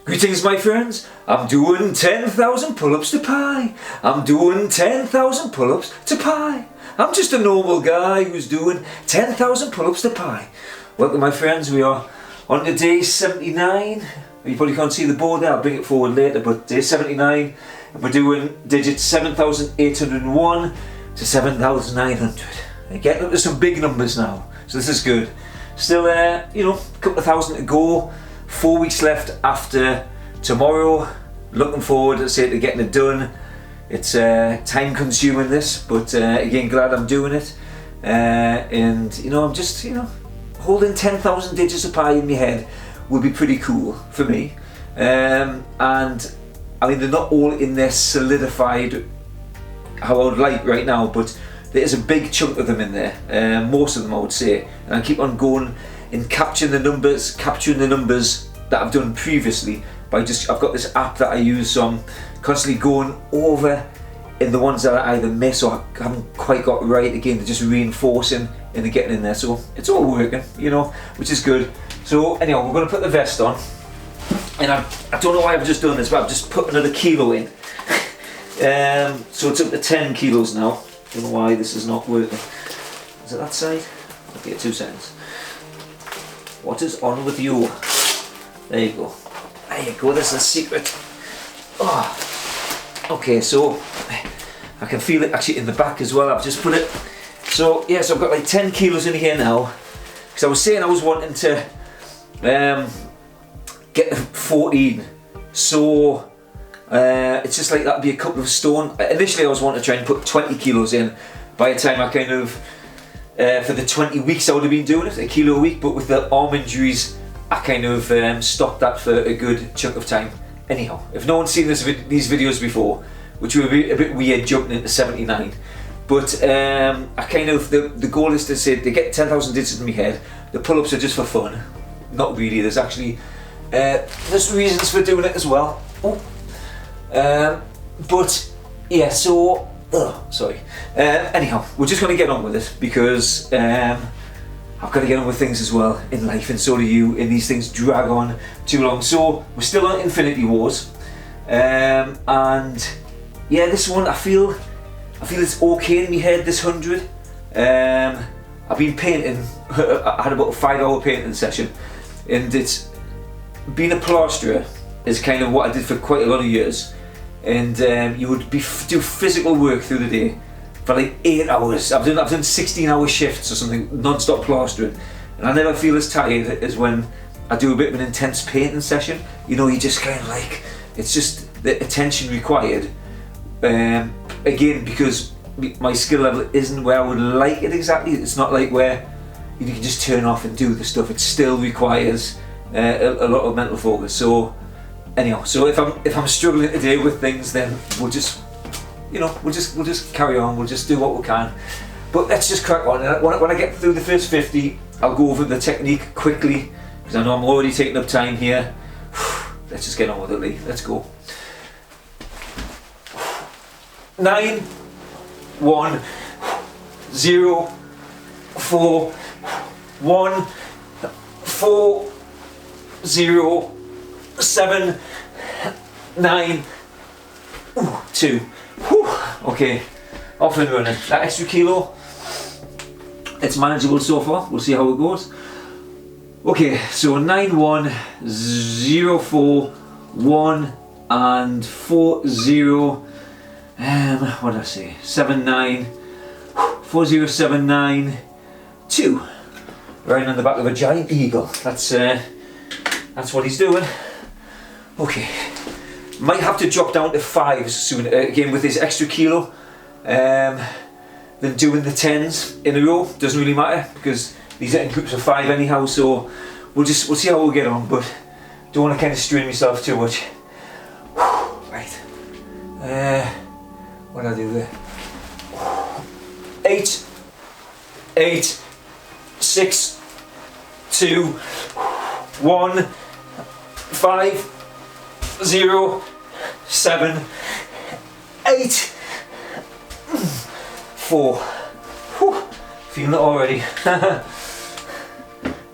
Greetings my friends, I'm doing 10,000 pull-ups to pi. I'm doing 10,000 pull-ups to pi. I'm just a normal guy who's doing 10,000 pull-ups to pi. Welcome my friends, we are on to day 79. You probably can't see the board there, I'll bring it forward later, but day 79, we're doing digits 7,801 to 7,900. We're getting up to some big numbers now, so this is good. Still a couple of thousand to go. 4 weeks left after tomorrow. Looking forward, I say, to getting it done. It's time consuming this, but again, glad I'm doing it. And I'm just holding 10,000 digits of pi in my head would be pretty cool for me. And I mean, they're not all in there solidified how I would like right now, but there is a big chunk of them in there. Most of them, I would say, and I keep on going in capturing the numbers that I've done previously by I've got this app that I use, so I'm constantly going over in the ones that I either miss or I haven't quite got right again. They're just reinforcing and getting in there, so it's all working, which is good. So anyhow, we're going to put the vest on, and I don't know why I've just done this, but I've just put another kilo in. So it's up to 10 kilos now. Don't know why this is not working. Is it that side? Okay, 2 seconds. What is on with you? There you go. There you go, that's the secret. Oh. Okay, so I can feel it actually in the back as well. I've just put it. So yes, I've got like 10 kilos in here now. Because I was saying I was wanting to get 14. So it's just like that'd be a couple of stone. Initially I was wanting to try and put 20 kilos in. By the time I kind of for the 20 weeks I would have been doing it, a kilo a week, but with the arm injuries I kind of stopped that for a good chunk of time. Anyhow, if no one's seen these videos before, which would be a bit weird jumping into 79, but I kind of, the goal is to say they get 10,000 digits in my head. The pull-ups are just for fun, not really. There's actually there's reasons for doing it as well. But yeah, so sorry. Anyhow, we're just going to get on with it because I've got to get on with things as well in life, and so do you, and these things drag on too long. So we're still on Infinity Wars, and yeah, this one I feel it's okay in my head. This 100. I've been painting. I had about a 5-hour painting session, and it's being a plasterer is kind of what I did for quite a lot of years. And you would do physical work through the day for like 8 hours. I've done 16-hour shifts or something, non-stop plastering, and I never feel as tired as when I do a bit of an intense painting session. You just kind of like, it's just the attention required. Again, because my skill level isn't where I would like it exactly. It's not like where you can just turn off and do the stuff. It still requires a lot of mental focus. So anyhow, so if I'm struggling today with things, then we'll just carry on. We'll just do what we can. But let's just crack on. When I get through the first 50, I'll go over the technique quickly because I know I'm already taking up time here. Let's just get on with it, Lee. Let's go. 9, 1, 0, 4, 1, 4, 0, 7, 9, 2. Whew. Okay, off and running. That extra kilo, it's manageable so far. We'll see how it goes. Okay, so 9, 1, 0, 4, 1, and 4, 0. What did I say? 7, 9, 4, 0, 7, 9, 2. Riding on the back of a giant eagle. That's what he's doing. Okay, might have to drop down to 5s soon, again with this extra kilo, then doing the 10s in a row doesn't really matter because these are in groups of 5 anyhow, so we'll see how we'll get on, but don't want to kind of strain myself too much. Right, what did I do there? 8, 8, 6, 2, 1, 5, 0, 7, 8, 4. Whew, feeling it already.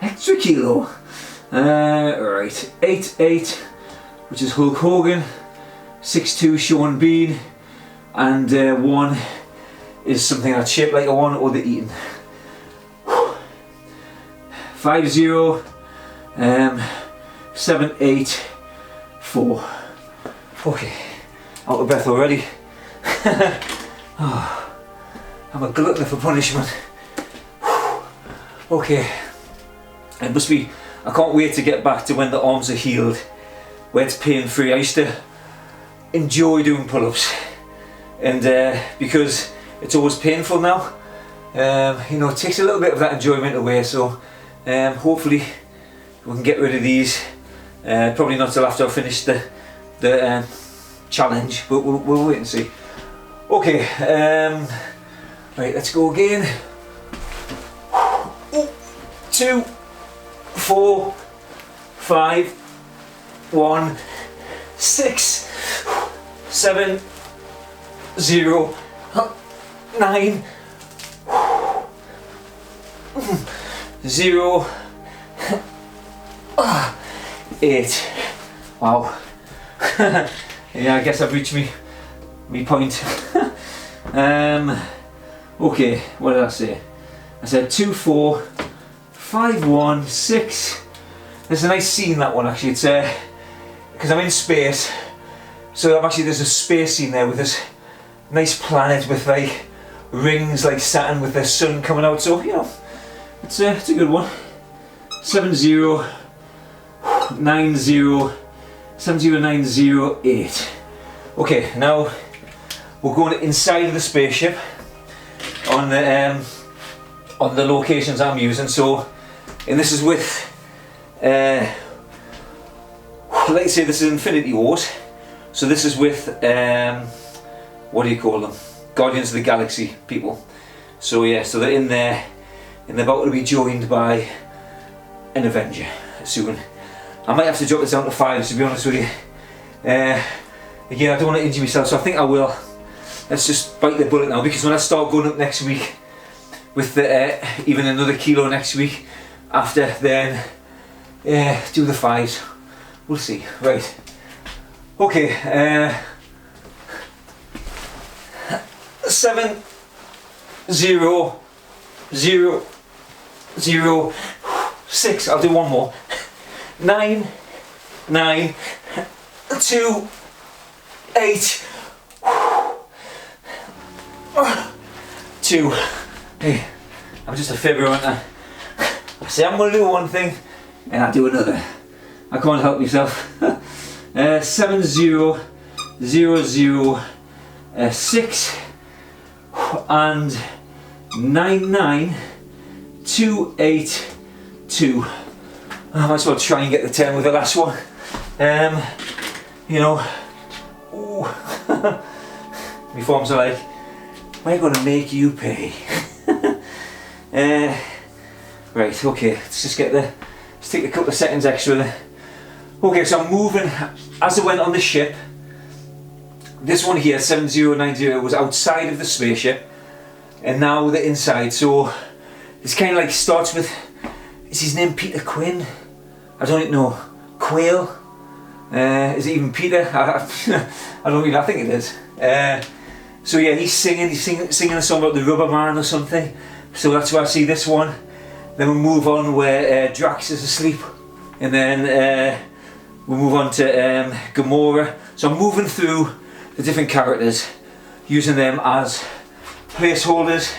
Extra kilo. Right, 8, 8, which is Hulk Hogan, 6'2" Sean Bean, and 1 is something that's shaped like a 1 or the Eaton. 5-0, 7-8-4. Okay, out of breath already. Oh, I'm a glutton for punishment. Okay, it must be, I can't wait to get back to when the arms are healed, where it's pain free. I used to enjoy doing pull-ups, and because it's always painful now, you know, it takes a little bit of that enjoyment away, so hopefully we can get rid of these, probably not till after I've finished the challenge, but we'll wait and see. Okay, right, let's go again. 2, 4, 5, 1, 6, 7, 0, 9, 0, 8. Wow. Yeah, I guess I've reached me point. Okay, what did I say? I said 2, 4, 5, 1, 6. There's a nice scene, that one actually. It's because I'm in space, so there's a space scene there with this nice planet with like rings like Saturn with the sun coming out. So you know, it's a good one. 7-0, 9-0, 7-0-9-0-8. Okay, now we're going inside of the spaceship on the locations I'm using. So, and this is with, let's say this is Infinity Wars. So this is with, what do you call them? Guardians of the Galaxy people. So yeah, so they're in there, and they're about to be joined by an Avenger soon. I might have to drop this down to 5, to be honest with you. Again, I don't want to injure myself, so I think I will. Let's just bite the bullet now, because when I start going up next week with the even another kilo next week after, then do the 5s. We'll see. Right. Okay. 7, 0, 0, 0, 6. I'll do one more. 9, 9, 2, 8, 2. Hey, I'm just a fibber, aren't I? I say I'm going to do one thing and I do another. I can't help myself. 7, 0, 0, 0, 6 and 9, 9, 2, 8, 2. I might as well try and get the 10 with the last one. You know, my forms are like, we're going to make you pay. Right, okay, let's just let's take a couple of seconds extra there. Okay, so I'm moving, as I went on the ship, this one here, 7090, was outside of the spaceship, and now they're inside, so it's kind of like starts with, is his name Peter Quinn? I don't know. Quail? Is it even Peter? I don't really, I think it is. So yeah, he's singing a song about the Rubber Man or something. So that's where I see this one. Then we'll move on where Drax is asleep, and then we'll move on to Gamora. So I'm moving through the different characters, using them as placeholders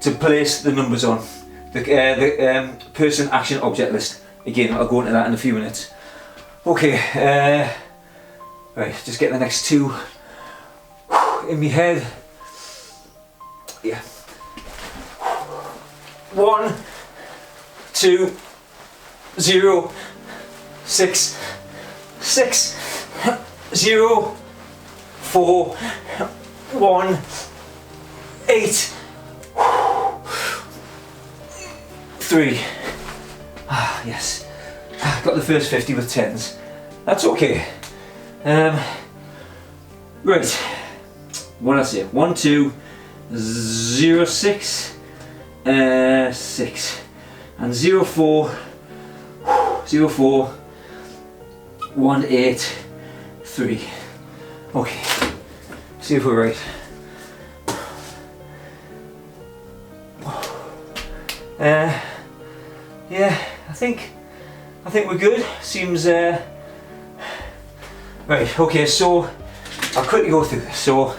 to place the numbers on the person, action, object list. Again, I'll go into that in a few minutes. Okay, right, just get the next 2 in my head. Yeah. 1, 2, 0, 6, 6, 0, 4, 1, 8, 3. Ah, yes. Got the first 50 with 10s. That's okay. Right. What did I say? 1, 2, 0, 6, 6, and 0, 4, 0, 4, 1, 8, 3. Okay, see if we're right. Yeah, I think we're good. Seems right. Okay, so I'll quickly go through this. So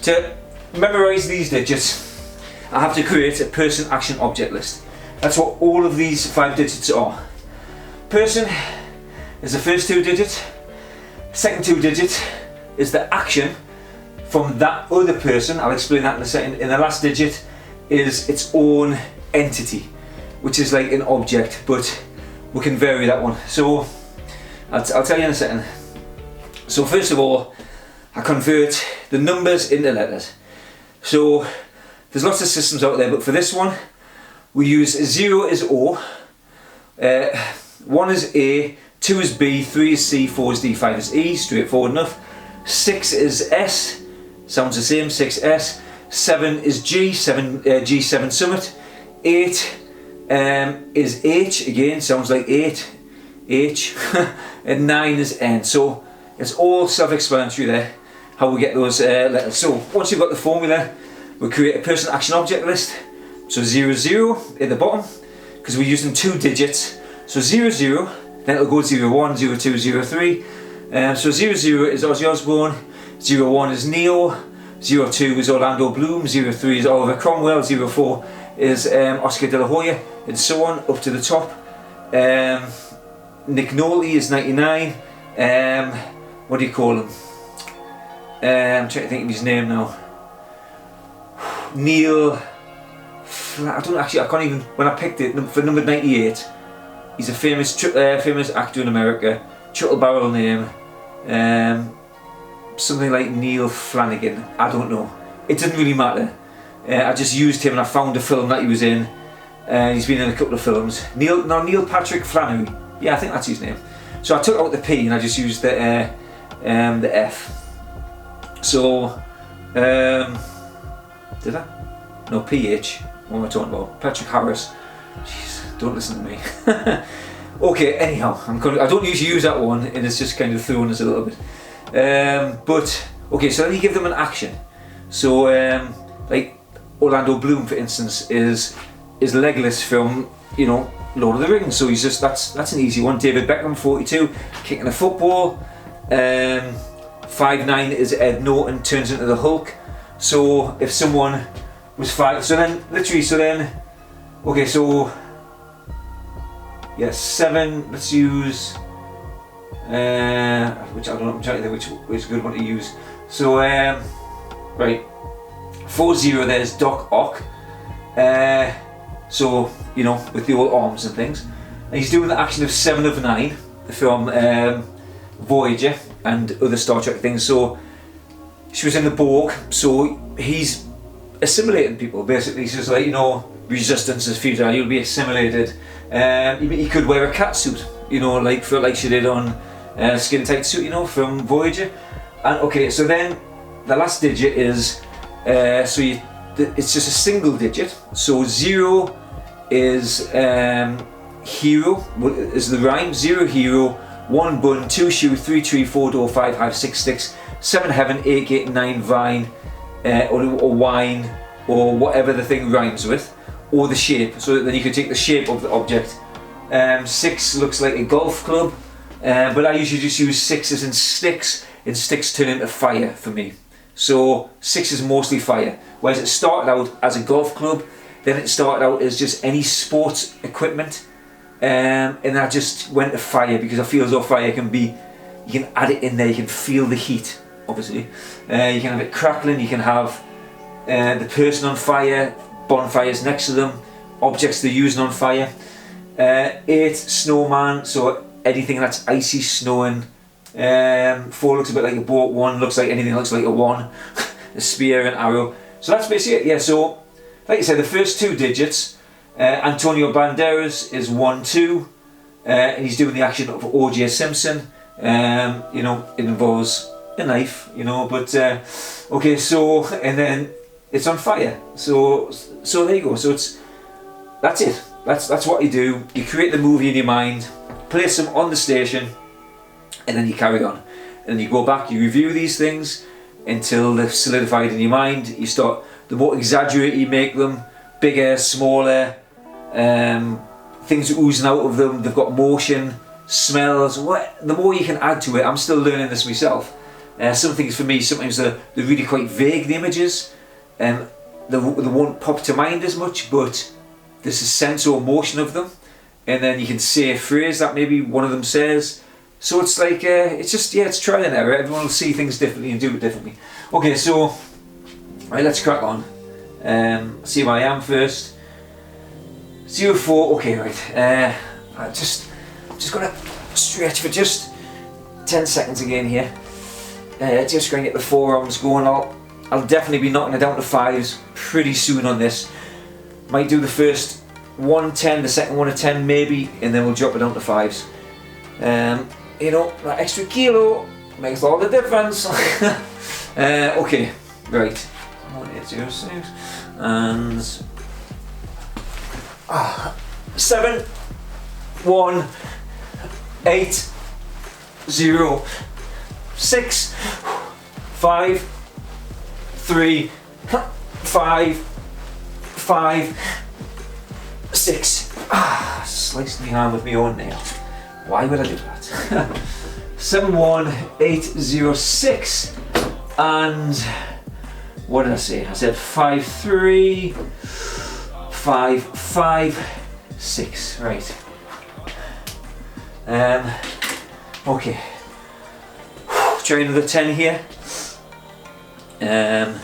to memorise these digits, I have to create a person, action, object list. That's what all of these 5 digits are. Person is the first 2 digits. Second 2 digits is the action from that other person. I'll explain that in a second. And the last digit is its own entity, which is like an object, but we can vary that one. So I'll tell you in a second. So first of all, I convert the numbers into letters. So there's lots of systems out there, but for this one, we use 0 is O, 1 is A, 2 is B, 3 is C, 4 is D, 5 is E, straightforward enough. 6 is S, sounds the same, 6S. 7 is G, G7 summit. 8 is H, again, sounds like 8, H. And 9 is N. So it's all self-explanatory there, how we get those letters. So once you've got the formula, we'll create a person, action, object list. So 0, 0 at the bottom, because we're using 2 digits. So 0, 0, then it'll go 0, 1, 0, 2, 0, 3. So 0, 0 is Ozzy Osbourne, 0, 1 is Neo, 0, 2 is Orlando Bloom, 0, 3 is Oliver Cromwell, 0, 4 is Oscar De La Hoya, and so on up to the top. Nick Nolte is 99. What do you call him? I'm trying to think of his name now. Neil. I can't even. When I picked it for number 98, he's a famous actor in America. Triple barrel name. Something like Neil Flanagan. I don't know. It didn't really matter. I just used him and I found a film that he was in. He's been in a couple of films. Neil Patrick Flannery. Yeah, I think that's his name. So I took out the P and I just used the F. So did I? No, PH. What am I talking about? Patrick Harris. Jeez, don't listen to me. Okay, anyhow, I don't usually use that one, and it's just kind of throwing us a little bit. But okay, so let me give them an action. So like Orlando Bloom, for instance, is Legolas from Lord of the Rings. So he's just that's an easy one. David Beckham, 42, kicking a football. 5'9" is Ed Norton, turns into the Hulk. So if someone was 5, so then okay, so yeah, 7. Let's use which I don't know. I'm trying to think which good one to use. So right, 40. There's Doc Ock. So with the old arms and things, and he's doing the action of 7 of 9 from Voyager and other Star Trek things. So she was in the Borg, so he's assimilating people basically. He's just like, resistance is futile, you'll be assimilated. He could wear a cat suit, like she did on Skin Tight Suit, from Voyager. And okay, so then the last digit is it's just a single digit. So 0 is hero, is the rhyme. 0 hero, 1 bun, 2 shoe, 3 tree, 4 door, 5 hive, 6 sticks, 7 heaven, 8 gate, 9 vine, or wine, or whatever the thing rhymes with, or the shape. So then you could take the shape of the object. 6 looks like a golf club, but I usually just use 6s and sticks, and sticks turn into fire for me. So 6 is mostly fire, whereas it started out as a golf club, then it started out as just any sports equipment, and I just went to fire because I feel as though fire can be, you can add it in there, you can feel the heat, obviously. You can have it crackling, you can have the person on fire, bonfires next to them, objects they're using on fire. 8, snowman, so anything that's icy, snowing. 4 looks a bit like a boat, 1 looks like anything that looks like a 1, a spear, an arrow. So that's basically it. Yeah, so like I said, the first 2 digits, Antonio Banderas is 1, 2, and he's doing the action of O.J. Simpson. It involves a knife, but okay, so, and then it's on fire. So there you go. So that's it. That's what you do. You create the movie in your mind, place them on the station, and then you carry on. And you go back, you review these things until they're solidified in your mind. You start, the more exaggerated you make them, bigger, smaller, things are oozing out of them, they've got motion, smells, the more you can add to it. I'm still learning this myself. Some things for me, sometimes they're really quite vague, the images, they won't pop to mind as much, but there's a sense or emotion of them, and then you can say a phrase that maybe one of them says. So it's like, it's just, yeah, it's trial and error. Everyone will see things differently and do it differently. Okay, so, right, let's crack on. See where I am first. 04, okay, right. I'm just gonna stretch for just 10 seconds again here. Just gonna get the forearms going. I'll definitely be knocking it down to 5s pretty soon on this. Might do the first 110, the second one a 10 maybe, and then we'll drop it down to 5s. You know, that extra kilo makes all the difference. Okay, right. 1806 and 7 1 8 0 6 5 3 5 5 6. Sliced my hand with my own nail. Why would I do that? 71806 and what did I say? I said 5 3 5 5 6. Right. Okay. Try another 10 here. And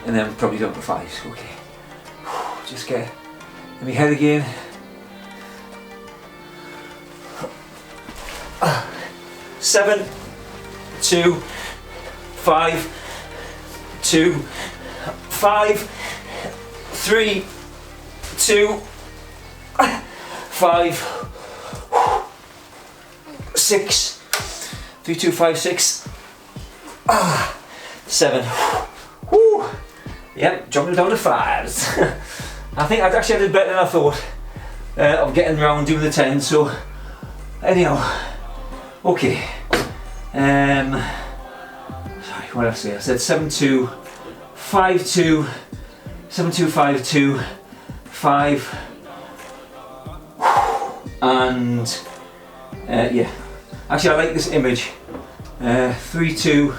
then probably down to 5s. Okay. Just get in my head again. 7 2 5 2 5 3 2 5 6 3 2 5 6 7. Woo. Yep, jumping down to 5s. I think I actually did better than I thought of getting around doing the 10. So anyhow, okay. Sorry, what did I say? I said 7 2 5 2 7 2 5 2 5 and yeah. Actually, I like this image. 3 2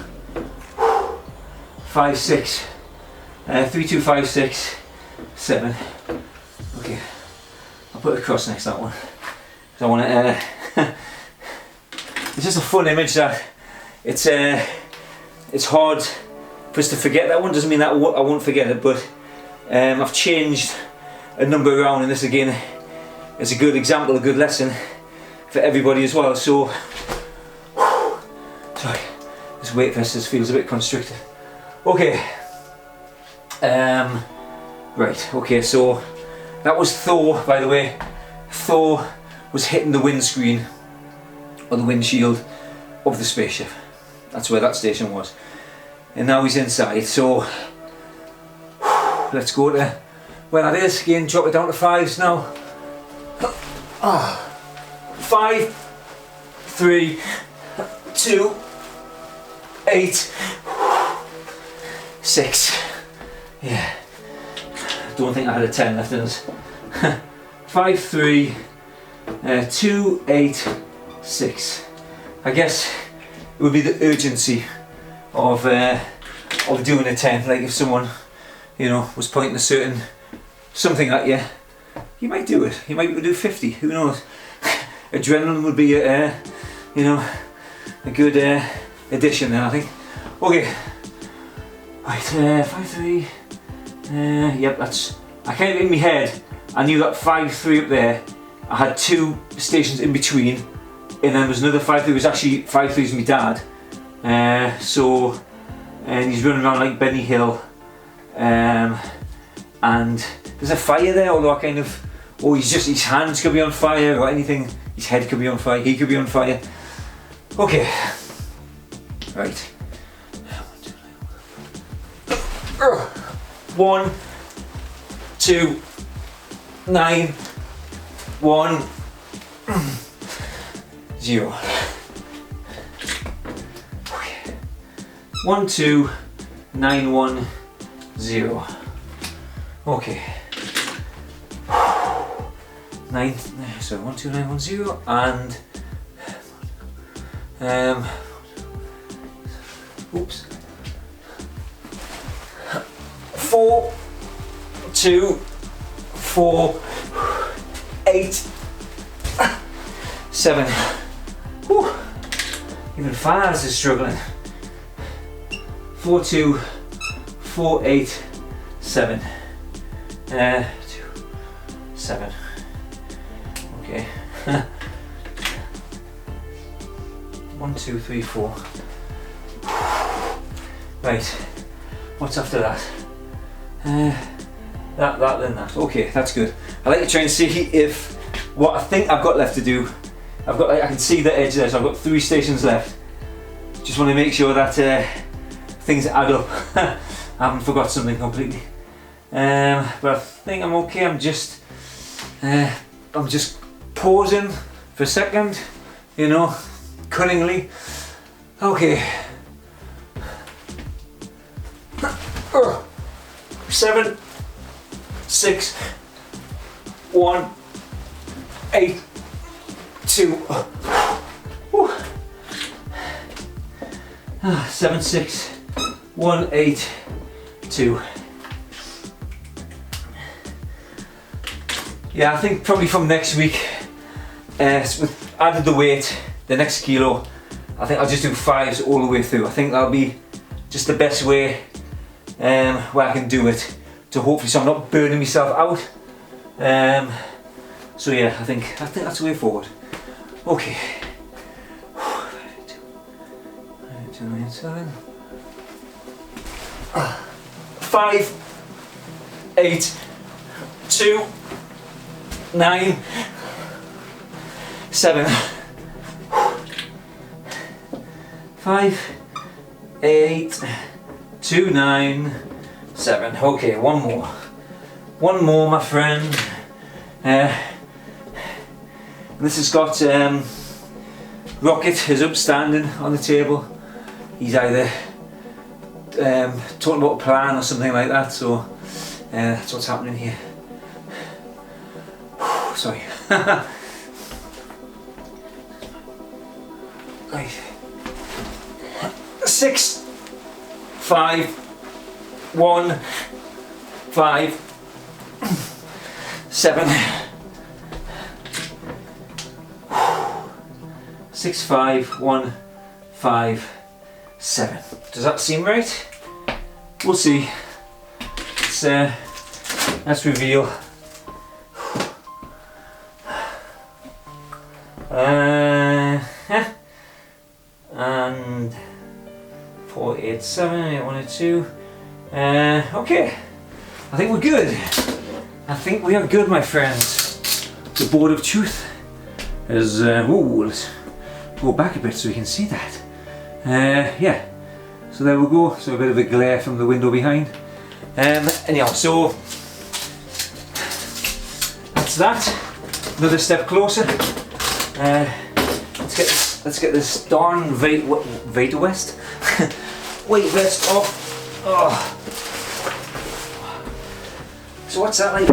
5 6 3 2 5 6 7. Okay, I'll put a cross next to that one. I want to. It's just a fun image that it's hard for us to forget that one. Doesn't mean that I won't forget it, but I've changed a number around, and this again is a good example, a good lesson for everybody as well. So, sorry, this weight vest just feels a bit constricted. Okay, right. Okay, so that was Thor, by the way. Thor was hitting the windscreen or the windshield of the spaceship. That's where that station was, and now he's inside. So let's go to where that is again. Drop it down to 5s now. 5 3 2 8 6. Yeah, don't think I had a 10 left in us. 5 3 2 8 6. I guess it would be the urgency of doing a 10. Like if someone, you know, was pointing a certain something at you, you might do it. You might be able to do 50. Who knows? Adrenaline would be you know, a good addition there, I think. Okay. Right, 5 3. Yep, that's. I kind of in my head. I knew that 5 3 up there. I had 2 stations in between, and then there was another 5 3. Was actually 5 3's my dad. So, and he's running around like Benny Hill. And there's a fire there. Although I kind of, his hands could be on fire or anything. His head could be on fire. He could be on fire. Okay. Right. 1 2 9 1 0. 12910. Okay. 12910 and oops. 4 2 4 8 7. Whew. Even 5 is struggling. 4 2 4 8 7. 2 7. Okay. 1 2 3 4. Right. What's after that? That, then that. Okay, that's good. I like to try and see if what I think I've got left to do. I can see the edge there, so I've got 3 stations left. Just want to make sure that things add up. I haven't forgot something completely. But I think I'm okay. I'm just pausing for a second, you know, cunningly. Okay. 7 6 1 8 2. 7 6 1 8 2. Yeah, I think probably from next week, with added the weight, the next kilo, I think I'll just do 5s all the way through. I think that'll be just the best way where I can do it, to hopefully so I'm not burning myself out. So yeah, I think that's the way forward. Okay. 2 9 7. 5 8 2 9 7. 5 8 2 9 7. Okay, one more, my friend. This has got Rocket is upstanding on the table. He's either talking about a plan or something like that, so that's what's happening here. Sorry. Right. 6 5 1 5 7. 6 5 1 5 7. Does that seem right? We'll see. Let's reveal. And 4 8 7 8 1 2. Okay, I think we're good. I think we are good, my friends. The board of truth is. Let's go back a bit so we can see that. Yeah. So there we go. So a bit of a glare from the window behind. Anyhow, so that's that. Another step closer. Let's get this darn weight vest off. Oh. So what's that like?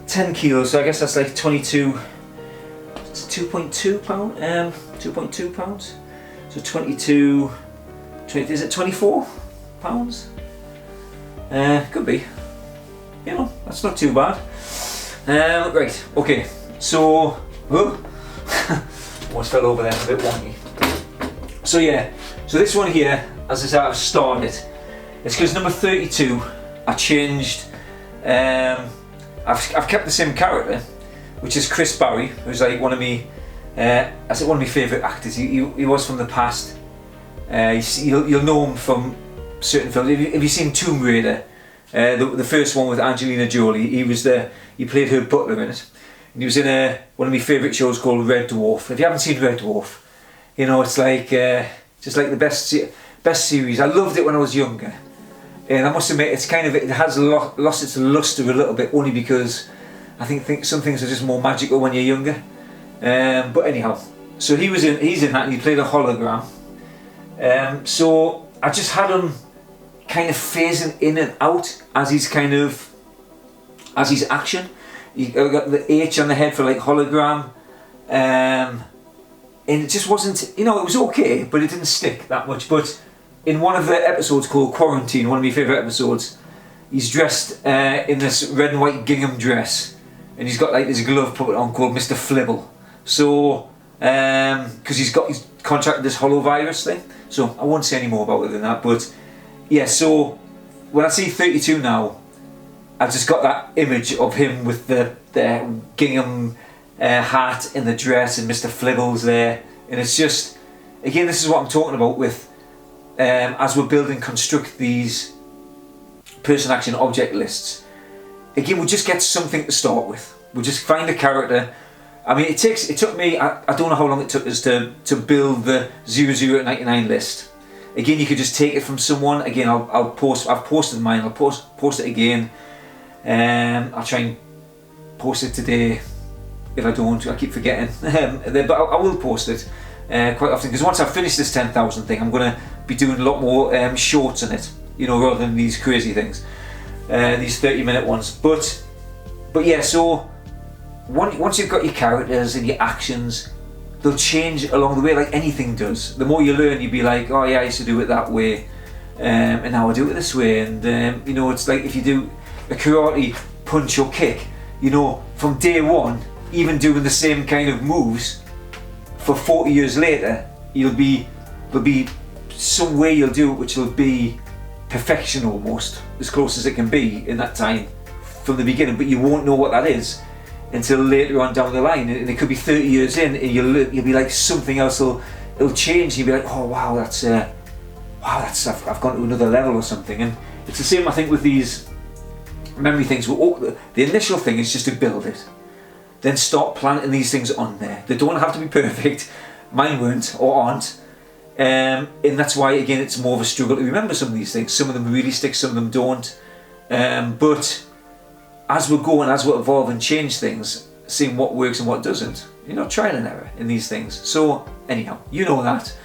10 kilos. So I guess that's like 22. It's 2.2 pound. 2.2 pounds. So 22. 20, is it 24 pounds? Could be. You know, that's not too bad. Right. Okay. So. Almost fell over there, a bit wonky. So yeah, so this one here, as I said, I've started. It's because number 32, I changed. I've kept the same character, which is Chris Barry, who's like one of me. I said one of my favourite actors. He was from the past. You'll know him from certain films. Have you seen Tomb Raider? The first one with Angelina Jolie. He played her butler in it. And he was in one of my favourite shows called Red Dwarf. If you haven't seen Red Dwarf, you know, it's like just like the best series. I loved it when I was younger, and I must admit it has lost its lustre a little bit, only because I think some things are just more magical when you're younger. But anyhow, so he's in that, and he played a hologram. So I just had him kind of phasing in and out as his action. You got the H on the head for like hologram, and it just wasn't, you know, it was okay, but it didn't stick that much. But in one of the episodes called Quarantine, one of my favourite episodes, he's dressed in this red and white gingham dress, and he's got like this glove put on called Mr. Flibble. So, because he's contracted this holovirus thing, so I won't say any more about it than that. But yeah, so when I see 32 now, I've just got that image of him with the gingham hat and the dress, and Mr. Flibble's there, and it's just, again, this is what I'm talking about with as we're building, construct these person, action, object lists. Again, we just get something to start with. We just find a character. I mean, it took me, I don't know how long it took us to build the 00 to 99 list. Again, you could just take it from someone. Again, I've posted mine. I'll post it again. I'll try and post it today. If I don't, I keep forgetting. But I will post it quite often, because once I've finished this 10,000 thing, I'm going to be doing a lot more shorts in it, you know, rather than these crazy things, these 30-minute ones. But yeah, so once you've got your characters and your actions, they'll change along the way, like anything does. The more you learn, you'll be like, oh yeah, I used to do it that way, and now I do it this way. And you know, it's like if you do a karate punch or kick, you know, from day one, even doing the same kind of moves for 40 years later, there'll be some way you'll do it which will be perfection, almost as close as it can be in that time from the beginning, but you won't know what that is until later on down the line, and it could be 30 years in, and you'll be like, something else will change, and you'll be like, oh wow, that's I've gone to another level or something. And it's the same, I think, with these memory things. The initial thing is just to build it, then start planting these things on there. They don't have to be perfect. Mine weren't or aren't, and that's why, again, it's more of a struggle to remember some of these things. Some of them really stick, some of them don't, but as we're going, as we evolve and change things, seeing what works and what doesn't, you know, trial and error in these things. So anyhow, you know that,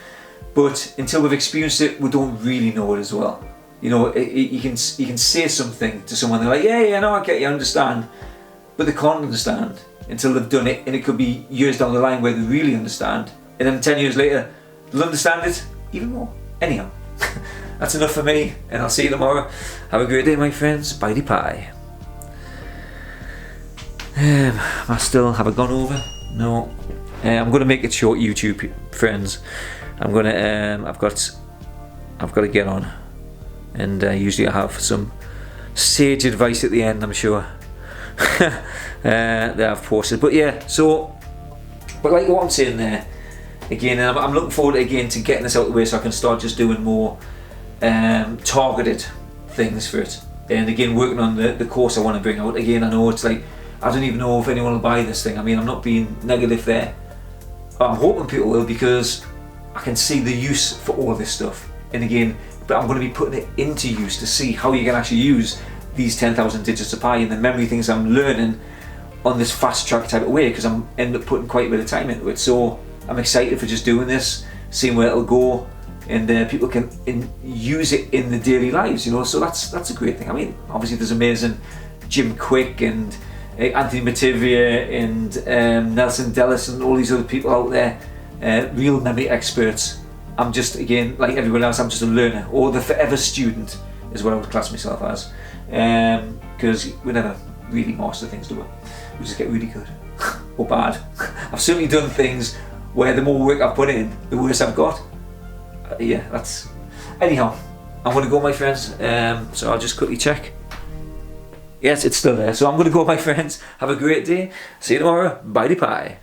but until we've experienced it, we don't really know it as well. You know, you can say something to someone, they're like, yeah, no, I get you, I understand, but they can't understand until they've done it, and it could be years down the line where they really understand, and then 10 years later, they'll understand it even more. Anyhow, that's enough for me, and I'll see you tomorrow. Have a great day, my friends. Bye pie. Have I gone over? No. I'm going to make it short, YouTube friends. I'm going to. I've got to get on, and usually I have some sage advice at the end, I'm sure. That I've posted. But yeah, but like what I'm saying there, again, and I'm looking forward again to getting this out of the way, so I can start just doing more targeted things for it. And again, working on the course I want to bring out. Again, I know it's like, I don't even know if anyone will buy this thing. I mean, I'm not being negative there. I'm hoping people will, because I can see the use for all this stuff. And again, but I'm going to be putting it into use to see how you can actually use these 10,000 digits of pi and the memory things I'm learning on this fast track type of way, because I'm end up putting quite a bit of time into it. So I'm excited for just doing this, seeing where it'll go, and people can use it in the daily lives, you know. So that's a great thing. I mean, obviously there's amazing Jim Quick and Anthony Mativia and Nelson Delis and all these other people out there, real memory experts. I'm just, again, like everyone else, I'm just a learner, or the forever student is what I would class myself as, because we never really master things, do we? We just get really good or bad. I've certainly done things where the more work I've put in, the worse I've got. Yeah, that's... Anyhow, I'm going to go, my friends, so I'll just quickly check. Yes, it's still there. So I'm going to go, my friends. Have a great day. See you tomorrow. Bye pie.